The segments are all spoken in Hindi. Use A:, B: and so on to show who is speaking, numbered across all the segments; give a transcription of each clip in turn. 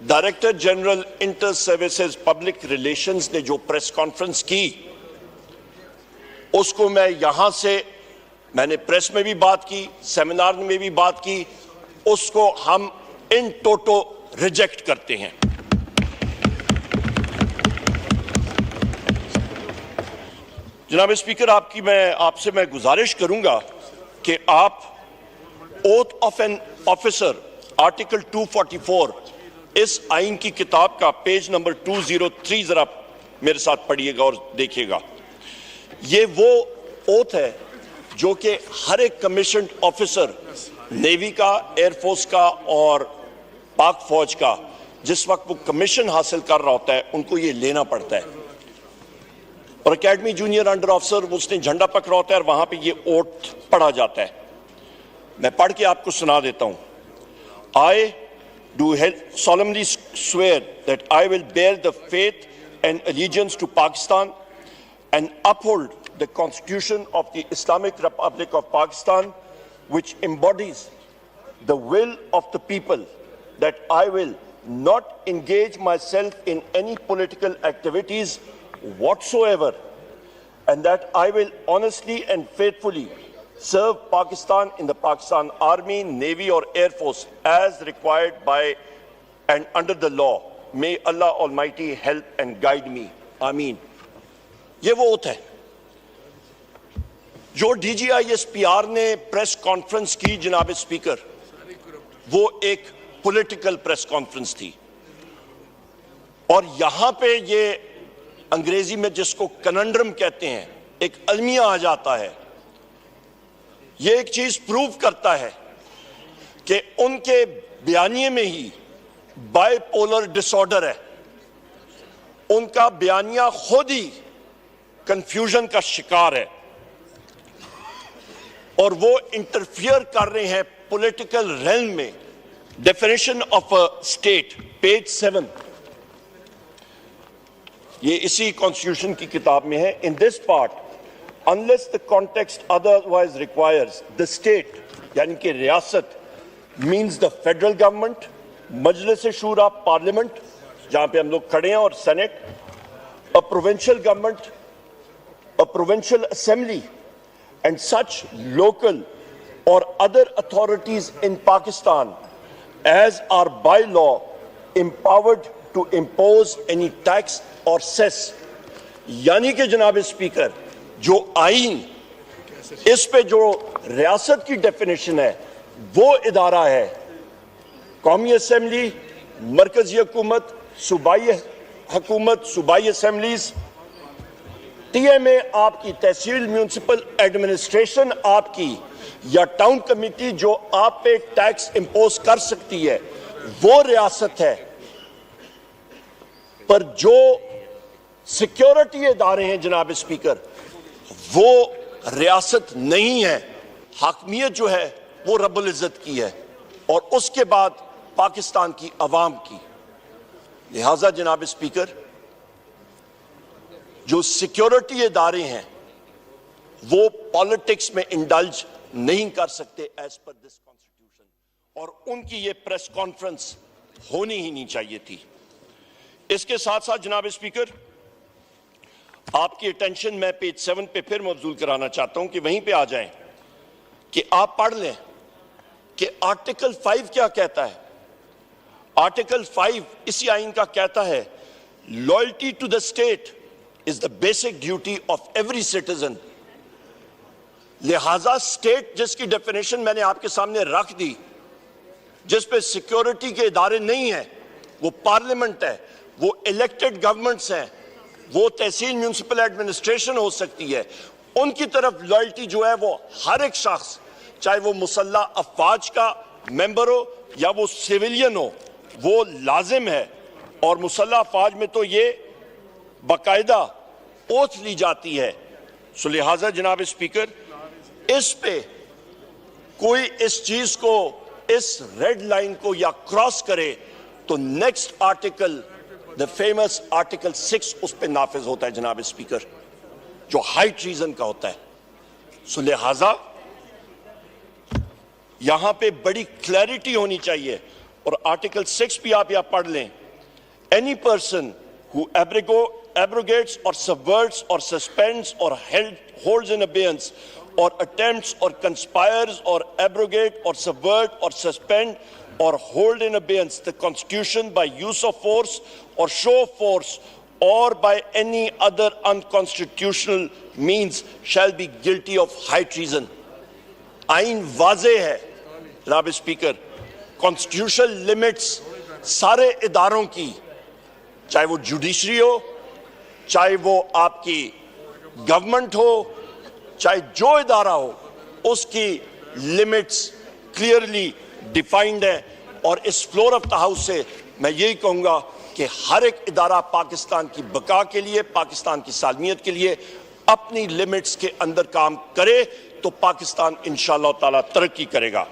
A: Director general inter services public relations ने जो प्रेस कॉन्फ्रेंस की, उसको मैं यहां से, मैंने प्रेस में भी बात की, सेमिनार में भी बात की, उसको हम इन टोटो रिजेक्ट करते हैं। जनाब स्पीकर, आपसे मैं गुजारिश करूंगा कि आप oath of an officer article 244 इस आइन की किताब का पेज नंबर 203 जरा मेरे साथ पढ़िएगा और देखिएगा। ये वो ओथ है जो कि हर एक कमीशन्ड ऑफिसर नेवी का, एयरफोर्स का और पाक फौज का, जिस वक्त वो कमीशन हासिल कर रहा होता है, उनको ये लेना पड़ता है। और एकेडमी जूनियर अंडर ऑफिसर उसने झंडा पकड़ा होता है और वहां पे ये ओथ पढ़ा जाता है। मैं पढ़ के आपको सुना देता हूं। I do solemnly swear that I will bear the faith and allegiance to Pakistan and uphold the Constitution of the Islamic Republic of Pakistan, which embodies the will of the people, that I will not engage myself in any political activities whatsoever, and that I will honestly and faithfully serve Pakistan in the Pakistan Army, Navy or Air Force as required by and under the law. May Allah Almighty help and guide me. Ameen. ये वो ओथ है जो DGISPR ने प्रेस कॉन्फ्रेंस की। जनाब स्पीकर, वो एक पॉलिटिकल प्रेस कॉन्फ्रेंस थी और यहां पे ये अंग्रेजी में जिसको कनंड्रम कहते हैं, एक अलमिया आ जाता है। ये एक चीज प्रूव करता है कि उनके बयानिए में ही बाइपोलर डिसऑर्डर है। उनका बयानिया खुद ही कंफ्यूजन का शिकार है और वो इंटरफियर कर रहे हैं पॉलिटिकल रेल्म में। Definition of a state, page 7, ये इसी कॉन्स्टिट्यूशन की किताब में है। In this part, unless the context otherwise requires, the state यानी कि रियासत means the federal government, मजलिस शूरा पार्लियामेंट जहां पे हम लोग खड़े हैं और senate, a provincial government, a provincial assembly and such local or other authorities in Pakistan as are by law empowered to impose any tax or cess। यानी कि जनाब स्पीकर, जो आइन इस पे जो रियासत की डेफिनेशन है, वो इदारा है कौमी असेंबली, मरकजी हुकूमत, सूबाई हुकूमत, सूबाई असेंबलीज, TMA आपकी तहसील म्यूनिसिपल एडमिनिस्ट्रेशन आपकी, या टाउन कमेटी जो आप पे टैक्स इंपोज कर सकती है, वो रियासत है। पर जो सिक्योरिटी इदारे हैं जनाब स्पीकर, वो रियासत नहीं है। हाकमियत जो है वो रब्बुल इज्जत की है और उसके बाद पाकिस्तान की अवाम की। लिहाजा जनाब स्पीकर, जो सिक्योरिटी इदारे हैं वो पॉलिटिक्स में इंडल्ज नहीं कर सकते एज पर दिस कॉन्स्टिट्यूशन, और उनकी ये प्रेस कॉन्फ्रेंस होनी ही नहीं चाहिए थी। इसके साथ साथ जनाब स्पीकर, आपकी अटेंशन मैं पेज 7 पे फिर मबजूल कराना चाहता हूं कि वहीं पे आ जाएं कि आप पढ़ लें कि आर्टिकल 5 क्या कहता है। आर्टिकल 5 इसी आइन का कहता है, loyalty to the state is the basic duty of every citizen. लिहाजा स्टेट जिसकी डेफिनेशन मैंने आपके सामने रख दी, जिस पे सिक्योरिटी के इदारे नहीं है, वो पार्लियामेंट है, वो इलेक्टेड गवर्नमेंट्स हैं, वो तहसील म्यूनिसिपल एडमिनिस्ट्रेशन हो सकती है। उनकी तरफ लॉयल्टी जो है वो हर एक शख्स, चाहे वो मुसल्ला अफवाज का मेंबर हो या वो सिविलियन हो, वो लाजिम है। और मुसल्ला अफवाज में तो ये बाकायदा ओथ ली जाती है। सो लिहाजा जनाब स्पीकर, इस पे कोई इस चीज को, इस रेड लाइन को या क्रॉस करे तो next article, the famous article 6 उस पर नाफिज होता है जनाब स्पीकर, जो हाई ट्रीजन का होता है। सो लिहाजा यहां पे बड़ी क्लैरिटी होनी चाहिए और आर्टिकल 6 भी आप यहाँ पढ़ लें, any person who abrogates or subverts or suspends or holds in abeyance or attempts or conspires or abrogate or subvert or suspend or hold in abeyance the Constitution by use of force or show of force or by any other unconstitutional means shall be guilty of high treason. आइन वाजे है जनाब स्पीकर, कॉन्स्टिट्यूशनल लिमिट्स सारे इदारों की, चाहे वो जुडिशरी हो, चाहे वो आपकी गवर्नमेंट हो, चाहे जो इदारा हो, उसकी लिमिट्स क्लियरली डिफाइंड है। और इस फ्लोर ऑफ द हाउस से मैं यही कहूंगा कि हर एक इदारा पाकिस्तान की बका के लिए, पाकिस्तान की सालमियत के लिए अपनी लिमिट्स के अंदर काम करे तो पाकिस्तान इंशाअल्लाह ताला तरक्की करेगा।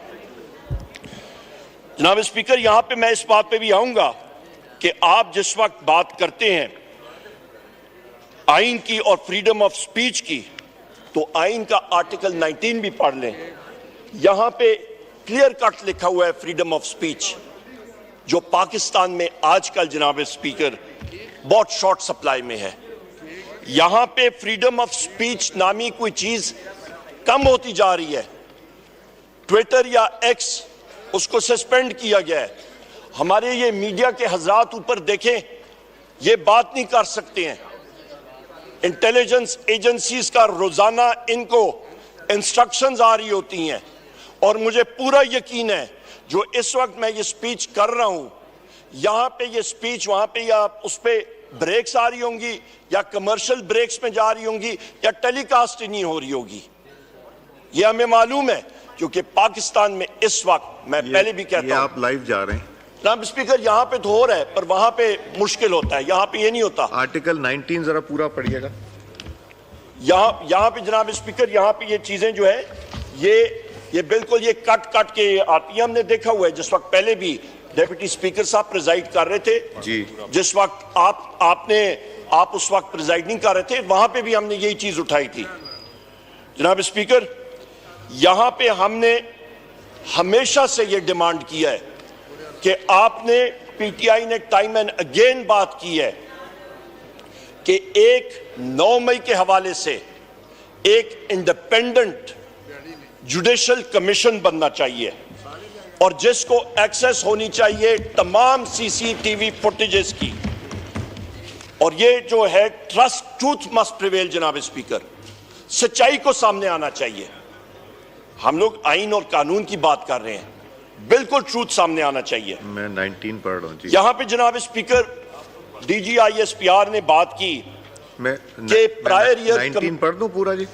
A: जनाब स्पीकर, यहां पे मैं इस बात पे भी आऊंगा कि आप जिस वक्त बात करते हैं आइन की और फ्रीडम ऑफ स्पीच की, तो आइन का आर्टिकल 19 भी पढ़ लें। यहां पे क्लियर कट लिखा हुआ है फ्रीडम ऑफ स्पीच, जो पाकिस्तान में आजकल जनाब स्पीकर बहुत शॉर्ट सप्लाई में है। यहां पे फ्रीडम ऑफ स्पीच नामी कोई चीज कम होती जा रही है। ट्विटर या एक्स, उसको सस्पेंड किया गया है। हमारे ये मीडिया के हजरात ऊपर देखें, ये बात नहीं कर सकते हैं। इंटेलिजेंस एजेंसीज का रोजाना इनको इंस्ट्रक्शंस आ रही होती हैं, और मुझे पूरा यकीन है जो इस वक्त मैं ये स्पीच कर रहा हूं, यहां पे ये स्पीच वहां पे या उस पे ब्रेक्स आ रही होंगी या कमर्शियल ब्रेक्स में जा रही होंगी या टेलीकास्ट ही नहीं हो रही होगी। ये हमें मालूम है, क्योंकि पाकिस्तान में इस वक्त मैं पहले भी कहता हूं,
B: आप लाइव जा रहे हैं
A: जनाब स्पीकर, यहां पे तो हो रहा है पर वहां पे मुश्किल होता है, यहां पे ये नहीं होता।
B: आर्टिकल 19 जरा पूरा पढ़िएगा।
A: यहां पे जनाब स्पीकर, यहां पे ये चीजें जो है ये बिल्कुल ये कट के आती है। हमने देखा हुआ है, जिस वक्त पहले भी डेप्यूटी स्पीकर साहब प्रिजाइड कर रहे थे
B: जी,
A: जिस वक्त आप उस वक्त प्रिजाइड नहीं कर रहे थे, वहां पे भी हमने यही चीज उठाई थी। जनाब स्पीकर, यहां पे हमने हमेशा से ये डिमांड किया है कि आपने, पीटीआई ने टाइम एंड अगेन बात की है कि 9 मई के हवाले से एक इंडिपेंडेंट जुडिशल कमीशन बनना चाहिए और जिसको एक्सेस होनी चाहिए तमाम सीसीटीवी फुटेजेस की। और ये जो है ट्रूथ मस्ट प्रिवेल जनाब स्पीकर, सच्चाई को सामने आना चाहिए। हम लोग आइन और कानून की बात कर रहे हैं, बिल्कुल ट्रूथ सामने आना चाहिए।
B: मैं 19 पढ़ रहा हूं जी।
A: यहां पे जनाब स्पीकर DGISPR ने बात की
B: मैं
A: कि प्रायर ईयर
B: 19 पढ़ दूं पूरा जी।